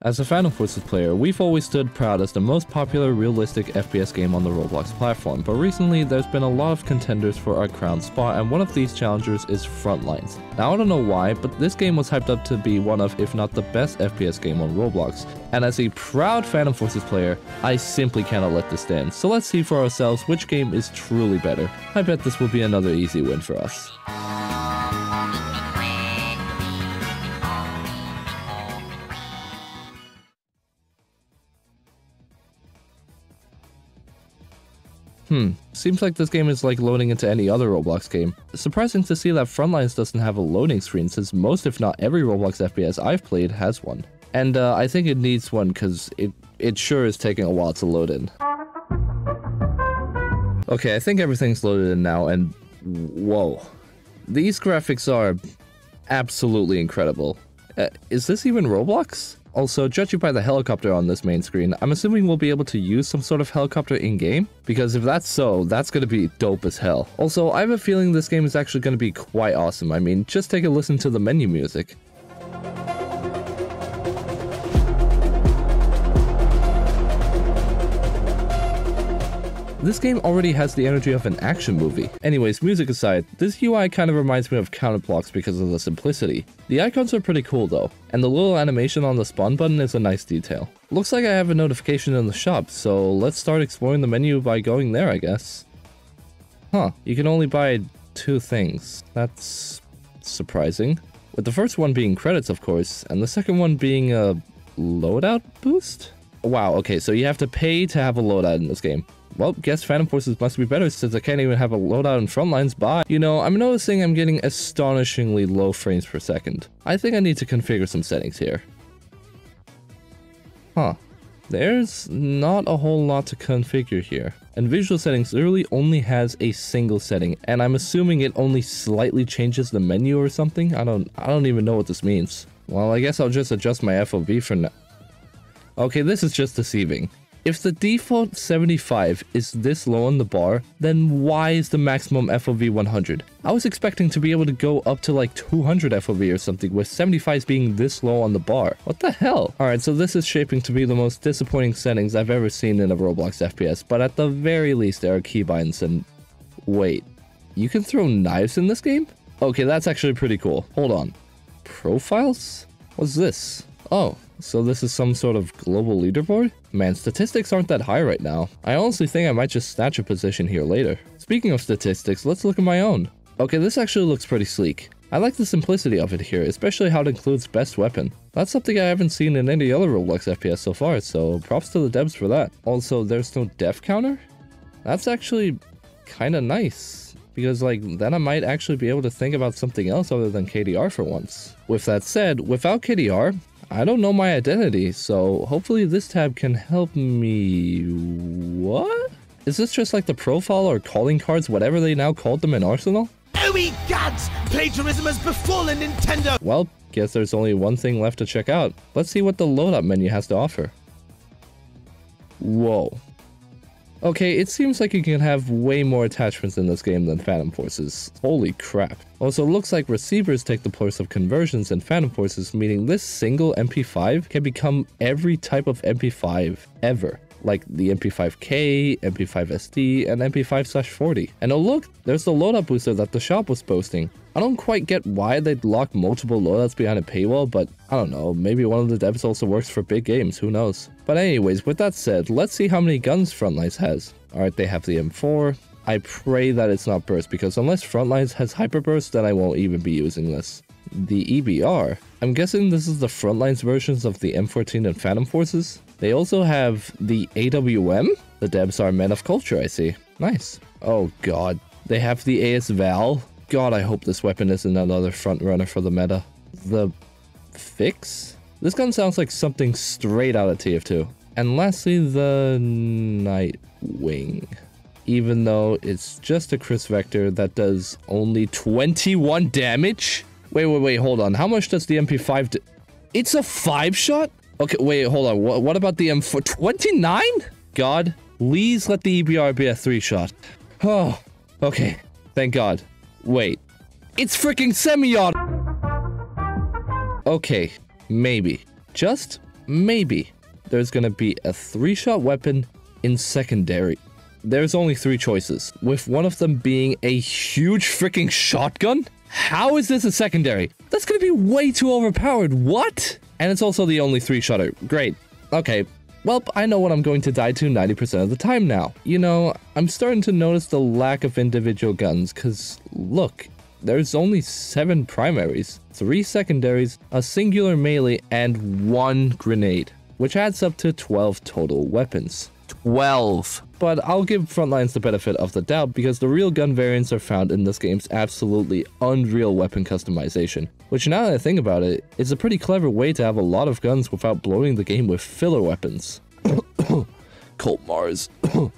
As a Phantom Forces player, we've always stood proud as the most popular realistic FPS game on the Roblox platform, but recently there's been a lot of contenders for our crown spot, and one of these challengers is Frontlines. Now I don't know why, but this game was hyped up to be one of, if not the best FPS game on Roblox, and as a proud Phantom Forces player, I simply cannot let this stand, so let's see for ourselves which game is truly better. I bet this will be another easy win for us. Seems like this game is like loading into any other Roblox game. Surprising to see that Frontlines doesn't have a loading screen, since most if not every Roblox FPS I've played has one. And I think it needs one because it sure is taking a while to load in. Okay, I think everything's loaded in now, and whoa. These graphics are absolutely incredible. Is this even Roblox? Also, judging by the helicopter on this main screen, I'm assuming we'll be able to use some sort of helicopter in-game, because if that's so, that's gonna be dope as hell. Also, I have a feeling this game is actually gonna be quite awesome. I mean, just take a listen to the menu music. This game already has the energy of an action movie. Anyways, music aside, this UI kind of reminds me of Counterblocks because of the simplicity. The icons are pretty cool though, and the little animation on the spawn button is a nice detail. Looks like I have a notification in the shop, so let's start exploring the menu by going there, I guess. Huh, you can only buy 2 things. That's surprising. With the first one being credits, of course, and the second one being a loadout boost? Wow, okay, so you have to pay to have a loadout in this game. Well, guess Phantom Forces must be better since I can't even have a loadout in Frontlines. Bye. You know, I'm noticing I'm getting astonishingly low frames per second. I think I need to configure some settings here. Huh. There's not a whole lot to configure here. And visual settings literally only has a single setting, and I'm assuming it only slightly changes the menu or something. I don't even know what this means. Well, I guess I'll just adjust my FOV for now. Okay, this is just deceiving. If the default 75 is this low on the bar, then why is the maximum FOV 100? I was expecting to be able to go up to like 200 FOV or something, with 75s being this low on the bar. What the hell? Alright, so this is shaping to be the most disappointing settings I've ever seen in a Roblox FPS, but at the very least there are keybinds and... Wait, you can throw knives in this game? Okay, that's actually pretty cool. Hold on. Profiles? What's this? Oh, so this is some sort of global leaderboard? Man, statistics aren't that high right now. I honestly think I might just snatch a position here later. Speaking of statistics, let's look at my own. Okay, this actually looks pretty sleek. I like the simplicity of it here, especially how it includes best weapon. That's something I haven't seen in any other Roblox FPS so far, so props to the devs for that. Also, there's no death counter? That's actually kinda nice. Because like, then I might actually be able to think about something else other than KDR for once. With that said, without KDR, I don't know my identity, so hopefully this tab can help me... What? Is this just like the profile or calling cards, whatever they now called them in Arsenal? Oh ye gods! Plagiarism has befallen Nintendo! Well, guess there's only one thing left to check out. Let's see what the loadout menu has to offer. Whoa. Okay, it seems like you can have way more attachments in this game than Phantom Forces. Holy crap. Also, looks like receivers take the place of conversions in Phantom Forces, meaning this single MP5 can become every type of MP5 ever. Like the MP5K, MP5SD, and MP5/40. And oh look, there's the loadout booster that the shop was posting. I don't quite get why they'd lock multiple loadouts behind a paywall, but I don't know, maybe one of the devs also works for big games, who knows. But anyways, with that said, let's see how many guns Frontlines has. Alright, they have the M4. I pray that it's not burst, because unless Frontlines has hyperburst, then I won't even be using this. The EBR. I'm guessing this is the Frontlines versions of the M14 and Phantom Forces. They also have the AWM. The devs are men of culture, I see. Nice. Oh god. They have the AS Val. God, I hope this weapon isn't another front runner for the meta. The Fix? This gun sounds like something straight out of TF2. And lastly, the Nightwing. Even though it's just a Chris Vector that does only 21 damage? Wait, hold on. How much does the MP5 do? It's a 5-shot? Okay, wait, hold on. What about the M4? 29? God, please let the EBR be a 3-shot. Oh, okay. Thank God. Wait. It's freaking semi-auto! Okay, maybe. Just maybe there's gonna be a 3-shot weapon in secondary. There's only 3 choices, with one of them being a huge freaking shotgun? How is this a secondary? That's gonna be way too overpowered, what? And it's also the only 3-shotter. Great. Okay. Well, I know what I'm going to die to 90% of the time now. You know, I'm starting to notice the lack of individual guns, cause look, there's only 7 primaries, 3 secondaries, a singular melee, and 1 grenade, which adds up to 12 total weapons. 12! But I'll give Frontlines the benefit of the doubt because the real gun variants are found in this game's absolutely unreal weapon customization, which now that I think about it, is a pretty clever way to have a lot of guns without blowing the game with filler weapons. Colt Mars.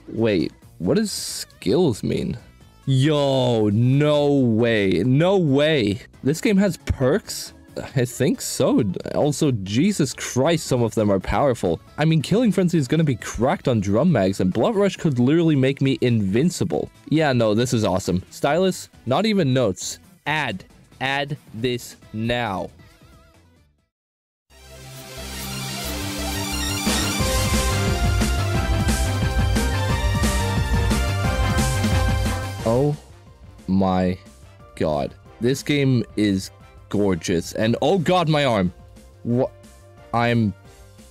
Wait, what does skills mean? Yo, no way. No way. This game has perks? I think so. Also, Jesus Christ, some of them are powerful. I mean, Killing Frenzy is gonna be cracked on drum mags, and Blood Rush could literally make me invincible. Yeah, no, this is awesome. Stylus, not even notes. Add this now. Oh my god. This game is gorgeous. And oh god, my arm. What? I'm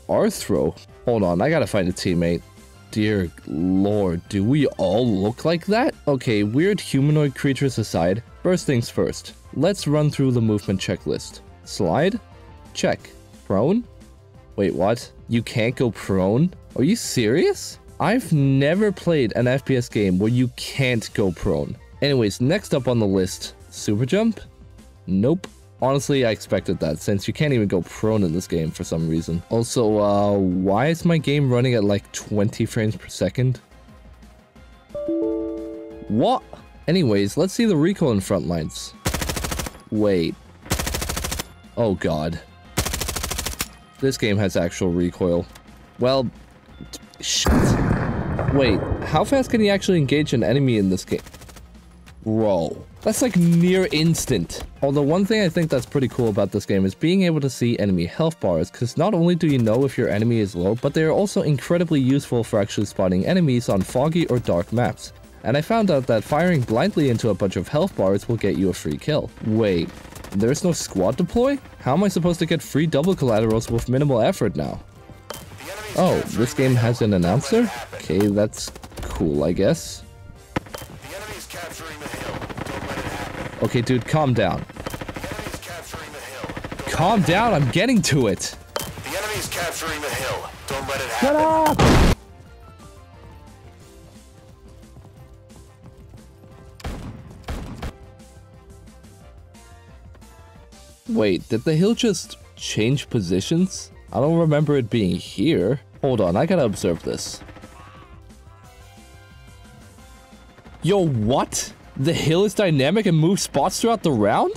Arthro. Hold on, I gotta find a teammate. Dear lord, do we all look like that? Okay, weird humanoid creatures aside, first things first. Let's run through the movement checklist. Slide? Check. Prone? Wait, what? You can't go prone? Are you serious? I've never played an FPS game where you can't go prone. Anyways, next up on the list, super jump? Nope. Honestly, I expected that, since you can't even go prone in this game for some reason. Also, why is my game running at like 20 frames per second? What? Anyways, let's see the recoil in Frontlines. Wait. Oh god. This game has actual recoil. Well, shit. Wait, how fast can you actually engage an enemy in this game? Bro, that's like near instant. Although one thing I think that's pretty cool about this game is being able to see enemy health bars, because not only do you know if your enemy is low, but they are also incredibly useful for actually spotting enemies on foggy or dark maps. And I found out that firing blindly into a bunch of health bars will get you a free kill. Wait, there's no squad deploy? How am I supposed to get free double collaterals with minimal effort now? Oh, this game has an announcer? Okay, that's cool, I guess. Okay, dude, calm down. Calm down, I'm getting to it. The enemy's capturing the hill. Don't let it happen. Shut up! Wait, did the hill just change positions? I don't remember it being here. Hold on, I gotta observe this. Yo, what? The hill is dynamic and moves spots throughout the round?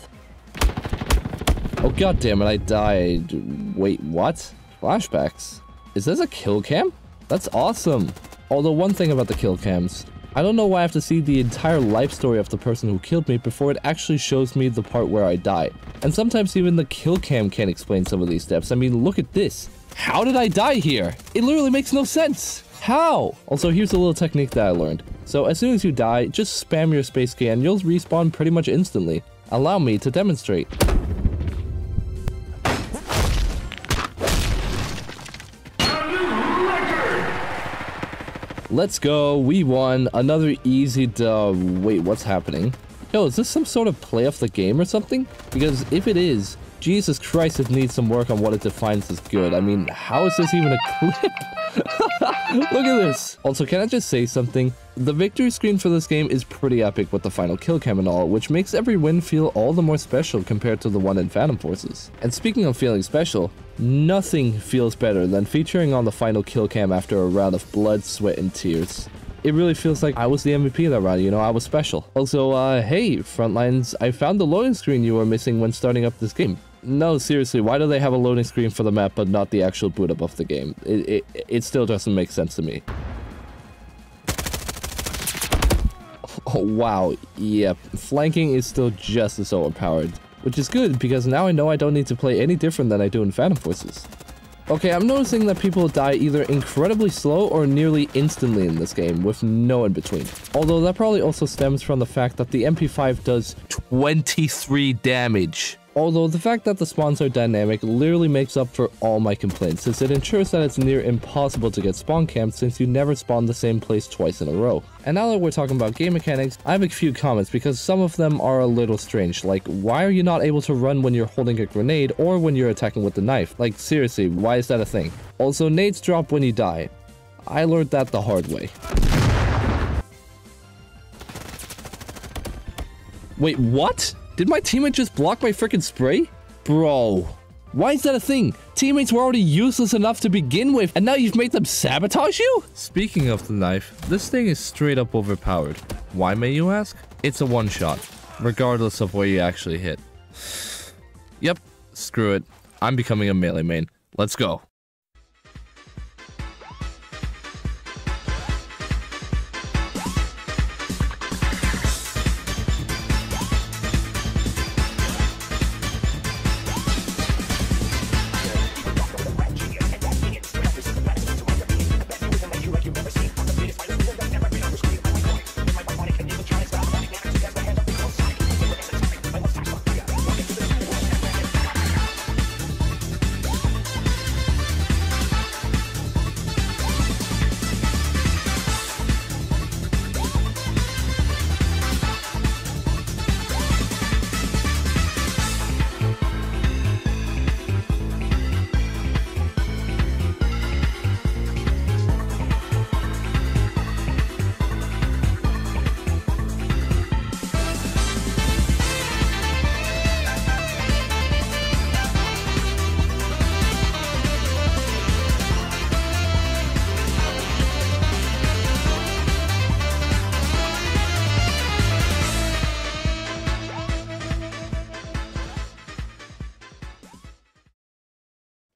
Oh god damn it, I died. Wait, what? Flashbacks. Is this a kill cam? That's awesome. Although one thing about the kill cams, I don't know why I have to see the entire life story of the person who killed me before it actually shows me the part where I die. And sometimes even the kill cam can't explain some of these steps. I mean, look at this. How did I die here? It literally makes no sense. How? Also, here's a little technique that I learned. So as soon as you die, just spam your space key and you'll respawn pretty much instantly. Allow me to demonstrate. Let's go, we won. Another easy dub. Wait, what's happening? Yo, is this some sort of play of the game or something? Because if it is, Jesus Christ, it needs some work on what it defines as good. I mean, how is this even a clip? Look at this. Also, can I just say something? The victory screen for this game is pretty epic with the final kill cam and all, which makes every win feel all the more special compared to the one in Phantom Forces. And speaking of feeling special, nothing feels better than featuring on the final kill cam after a round of blood, sweat, and tears. It really feels like I was the MVP of that round, you know, I was special. Also, hey, Frontlines, I found the loading screen you were missing when starting up this game. No, seriously, why do they have a loading screen for the map but not the actual boot up of the game? It still doesn't make sense to me. Oh, wow, yep, flanking is still just as overpowered. Which is good, because now I know I don't need to play any different than I do in Phantom Forces. Okay, I'm noticing that people die either incredibly slow or nearly instantly in this game, with no in between. Although that probably also stems from the fact that the MP5 does 23 damage. Although the fact that the spawns are dynamic literally makes up for all my complaints, since it ensures that it's near impossible to get spawn camped since you never spawn the same place twice in a row. And now that we're talking about game mechanics, I have a few comments because some of them are a little strange, like why are you not able to run when you're holding a grenade or when you're attacking with the knife? Like seriously, why is that a thing? Also, nades drop when you die. I learned that the hard way. Wait, what? Did my teammate just block my freaking spray? Bro, why is that a thing? Teammates were already useless enough to begin with, and now you've made them sabotage you? Speaking of the knife, this thing is straight up overpowered. Why, may you ask? It's a one-shot, regardless of where you actually hit. Yep, screw it. I'm becoming a melee main. Let's go.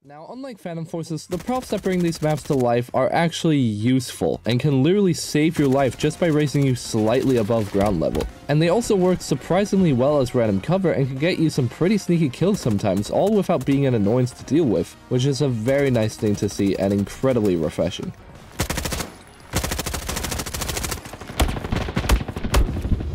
Now, unlike Phantom Forces, the props that bring these maps to life are actually useful and can literally save your life just by raising you slightly above ground level. And they also work surprisingly well as random cover and can get you some pretty sneaky kills sometimes, all without being an annoyance to deal with, which is a very nice thing to see and incredibly refreshing.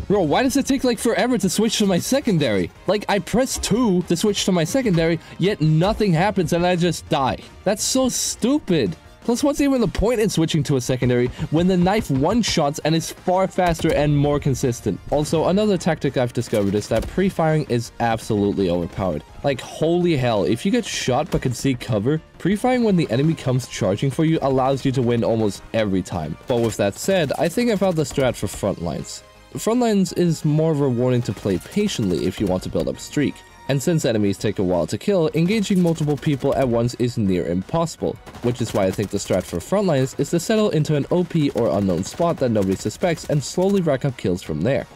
Bro, why does it take like forever to switch to my secondary? Like, I press 2 to switch to my secondary, yet nothing happens and I just die. That's so stupid. Plus, what's even the point in switching to a secondary when the knife one-shots and is far faster and more consistent? Also, another tactic I've discovered is that pre-firing is absolutely overpowered. Like, holy hell, if you get shot but can see cover, pre-firing when the enemy comes charging for you allows you to win almost every time. But with that said, I think I found the strat for Frontlines. Frontlines is more rewarding to play patiently if you want to build up streak, and since enemies take a while to kill, engaging multiple people at once is near impossible, which is why I think the strat for Frontlines is to settle into an OP or unknown spot that nobody suspects and slowly rack up kills from there.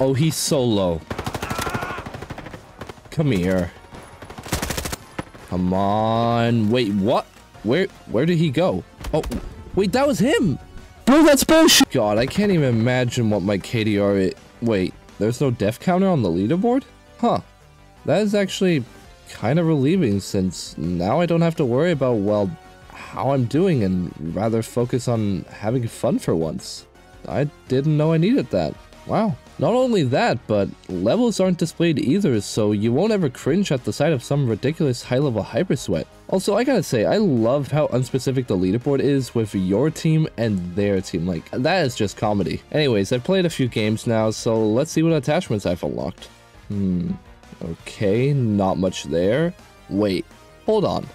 Oh, he's so low. Come here. Come on. Wait, what? Where did he go? Oh, wait, that was him! Bro, that's bullshit! God, I can't even imagine what my KDR is. Wait, there's no death counter on the leaderboard? Huh. That is actually kind of relieving, since now I don't have to worry about, well, how I'm doing and rather focus on having fun for once. I didn't know I needed that. Wow. Not only that, but levels aren't displayed either, so you won't ever cringe at the sight of some ridiculous high-level hypersweat. Also, I gotta say, I love how unspecific the leaderboard is with your team and their team. Like, that is just comedy. Anyways, I've played a few games now, so let's see what attachments I've unlocked. Okay, not much there. Wait, hold on.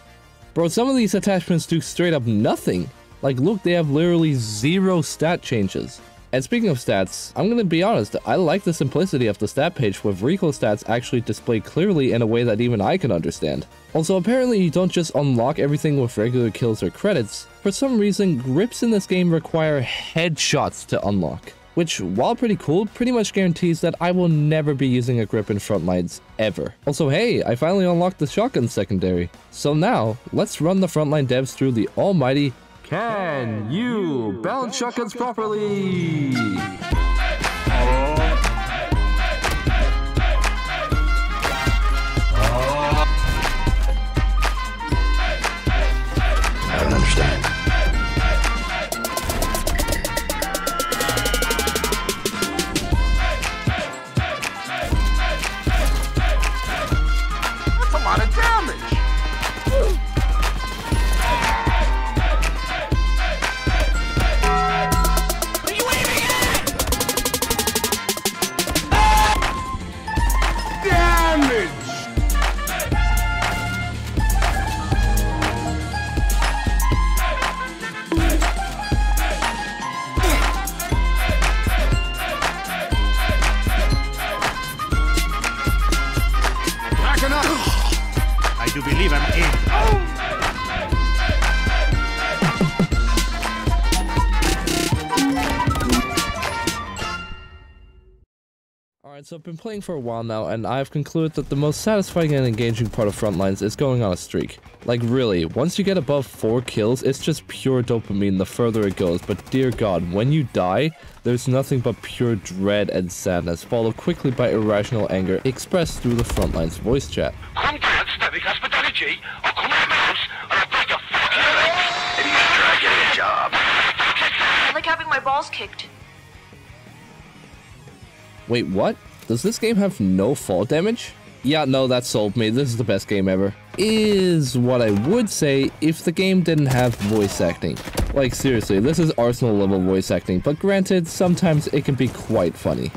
Bro, some of these attachments do straight up nothing. Like, look, they have literally 0 stat changes. And speaking of stats, I'm gonna be honest, I like the simplicity of the stat page with recoil stats actually displayed clearly in a way that even I can understand. Also, apparently you don't just unlock everything with regular kills or credits. For some reason, grips in this game require headshots to unlock, which, while pretty cool, pretty much guarantees that I will never be using a grip in Frontlines ever. Also, hey, I finally unlocked the shotgun secondary. So now, let's run the Frontline devs through the almighty Can you balance shotguns properly? understand. That's a lot of damage. What are you aiming at? Damage! Backing up! I do believe I'm in. Alright, so I've been playing for a while now, and I've concluded that the most satisfying and engaging part of Frontlines is going on a streak. Like really, once you get above 4 kills, it's just pure dopamine the further it goes, but dear god, when you die, there's nothing but pure dread and sadness, followed quickly by irrational anger expressed through the Frontlines voice chat. Hospitality, I'll call my mouse, and I'll break your fucking legs. Maybe you should try getting a job. I like having my balls kicked. Wait, what? Does this game have no fall damage? Yeah, no, that sold me. This is the best game ever. Is what I would say if the game didn't have voice acting. Like seriously, this is Arsenal level voice acting, but granted, sometimes it can be quite funny.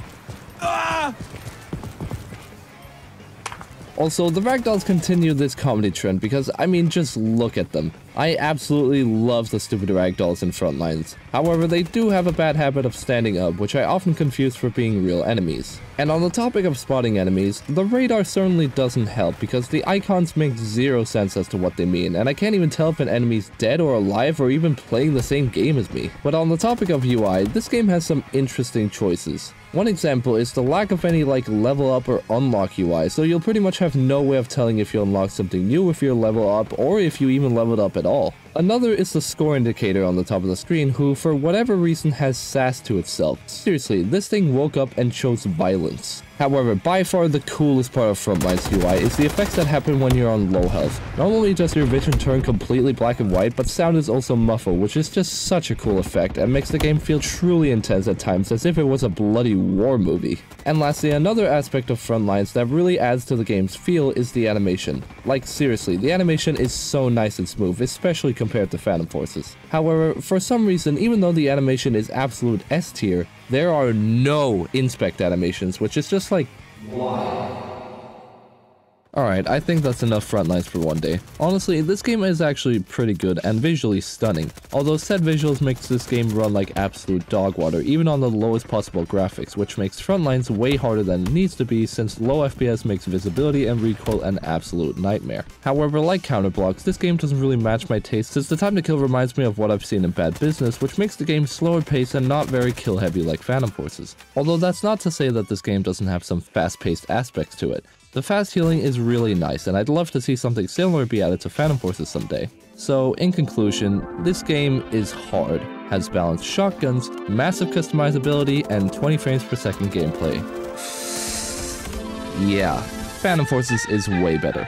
Also, the ragdolls continue this comedy trend because, I mean, just look at them. I absolutely love the stupid ragdolls in Frontlines. However, they do have a bad habit of standing up, which I often confuse for being real enemies. And on the topic of spotting enemies, the radar certainly doesn't help because the icons make zero sense as to what they mean, and I can't even tell if an enemy's dead or alive or even playing the same game as me. But on the topic of UI, this game has some interesting choices. One example is the lack of any level up or unlock UI, so you'll pretty much have no way of telling if you unlock something new if you're level up or if you even leveled up at all. Another is the score indicator on the top of the screen, who for whatever reason has sass to itself. Seriously, this thing woke up and chose violence. However, by far the coolest part of Frontline's UI is the effects that happen when you're on low health. Not only does your vision turn completely black and white, but sound is also muffled, which is just such a cool effect and makes the game feel truly intense at times as if it was a bloody war movie. And lastly, another aspect of Frontlines that really adds to the game's feel is the animation. Like seriously, the animation is so nice and smooth, especially compared to Phantom Forces. However, for some reason, even though the animation is absolute S tier, there are no inspect animations, which is just like, why? Alright, I think that's enough Frontlines for one day. Honestly, this game is actually pretty good and visually stunning, although said visuals makes this game run like absolute dog water, even on the lowest possible graphics, which makes Frontlines way harder than it needs to be since low FPS makes visibility and recoil an absolute nightmare. However, like Counterblocks, this game doesn't really match my taste since the time to kill reminds me of what I've seen in Bad Business, which makes the game slower paced and not very kill heavy like Phantom Forces. Although that's not to say that this game doesn't have some fast paced aspects to it. The fast healing is really nice, and I'd love to see something similar be added to Phantom Forces someday. So, in conclusion, this game is hard, has balanced shotguns, massive customizability, and 20 frames per second gameplay. Yeah, Phantom Forces is way better.